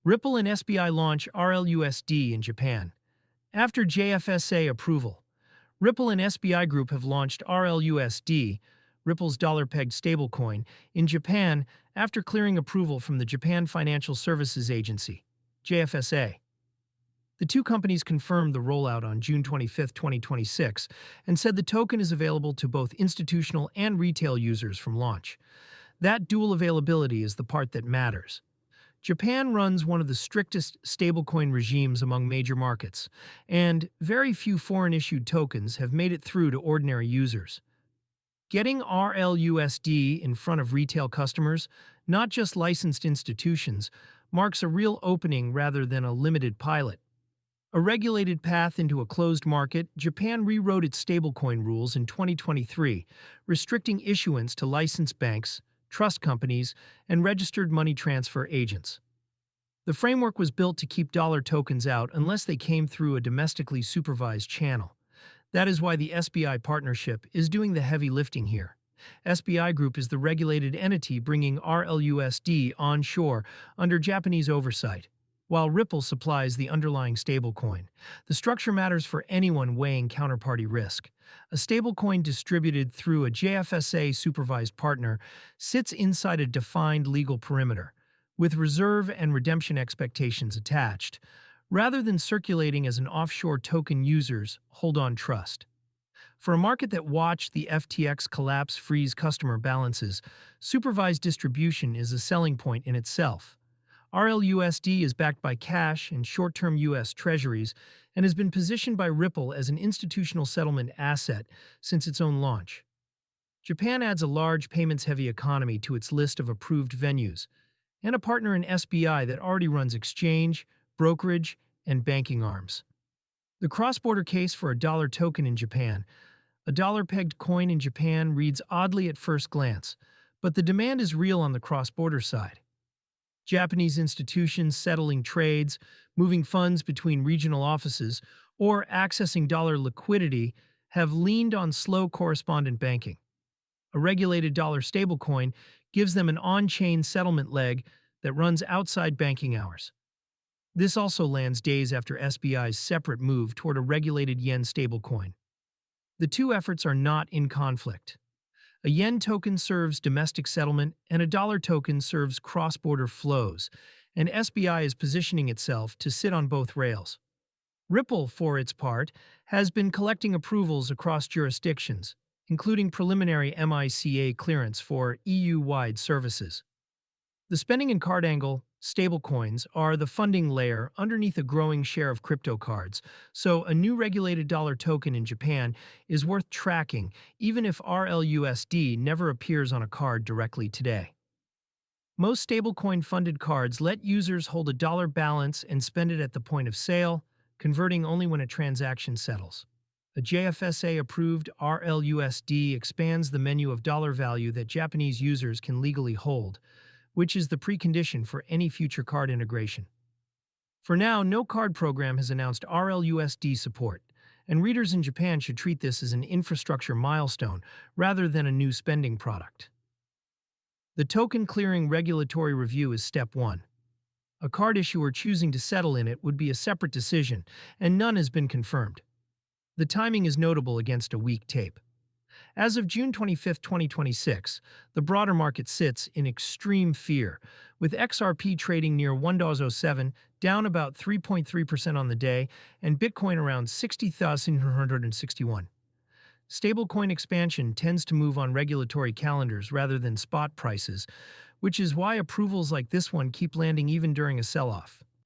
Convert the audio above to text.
Ripple and SBI launch RLUSD in Japan. After JFSA approval, Ripple and SBI Group have launched RLUSD, Ripple's dollar-pegged stablecoin, in Japan after clearing approval from the Japan Financial Services Agency, JFSA. The two companies confirmed the rollout on June 25, 2026, and said the token is available to both institutional and retail users from launch. That dual availability is the part that matters. Japan runs one of the strictest stablecoin regimes among major markets, and very few foreign-issued tokens have made it through to ordinary users. Getting RLUSD in front of retail customers, not just licensed institutions, marks a real opening rather than a limited pilot. A regulated path into a closed market, Japan rewrote its stablecoin rules in 2023, restricting issuance to licensed banks, trust companies, and registered money transfer agents. The framework was built to keep dollar tokens out unless they came through a domestically supervised channel. That is why the SBI partnership is doing the heavy lifting here. SBI Group is the regulated entity bringing RLUSD onshore under Japanese oversight, while Ripple supplies the underlying stablecoin. The structure matters for anyone weighing counterparty risk. A stablecoin distributed through a JFSA-supervised partner sits inside a defined legal perimeter, with reserve and redemption expectations attached, rather than circulating as an offshore token users hold on trust. For a market that watched the FTX collapse freeze customer balances, supervised distribution is a selling point in itself. RLUSD is backed by cash and short-term U.S. Treasuries and has been positioned by Ripple as an institutional settlement asset since its own launch. Japan adds a large payments-heavy economy to its list of approved venues, and a partner in SBI that already runs exchange, brokerage, and banking arms. The cross-border case for a dollar token in Japan. A dollar-pegged coin in Japan reads oddly at first glance, but the demand is real on the cross-border side. Japanese institutions settling trades, moving funds between regional offices, or accessing dollar liquidity have leaned on slow correspondent banking. A regulated dollar stablecoin gives them an on-chain settlement leg that runs outside banking hours. This also lands days after SBI's separate move toward a regulated yen stablecoin. The two efforts are not in conflict. A yen token serves domestic settlement, and a dollar token serves cross-border flows, and SBI is positioning itself to sit on both rails. Ripple, for its part, has been collecting approvals across jurisdictions, including preliminary MiCA clearance for EU-wide services. The spending and card angle, stablecoins, are the funding layer underneath a growing share of crypto cards, so a new regulated dollar token in Japan is worth tracking even if RLUSD never appears on a card directly today. Most stablecoin-funded cards let users hold a dollar balance and spend it at the point of sale, converting only when a transaction settles. A JFSA-approved RLUSD expands the menu of dollar value that Japanese users can legally hold, which is the precondition for any future card integration. For now, no card program has announced RLUSD support, and readers in Japan should treat this as an infrastructure milestone rather than a new spending product. The token clearing regulatory review is step 1. A card issuer choosing to settle in it would be a separate decision, and none has been confirmed. The timing is notable against a weak tape. As of June 25, 2026, the broader market sits in extreme fear, with XRP trading near $1.07, down about 3.3% on the day, and Bitcoin around 60,161. Stablecoin expansion tends to move on regulatory calendars rather than spot prices, which is why approvals like this one keep landing even during a sell-off.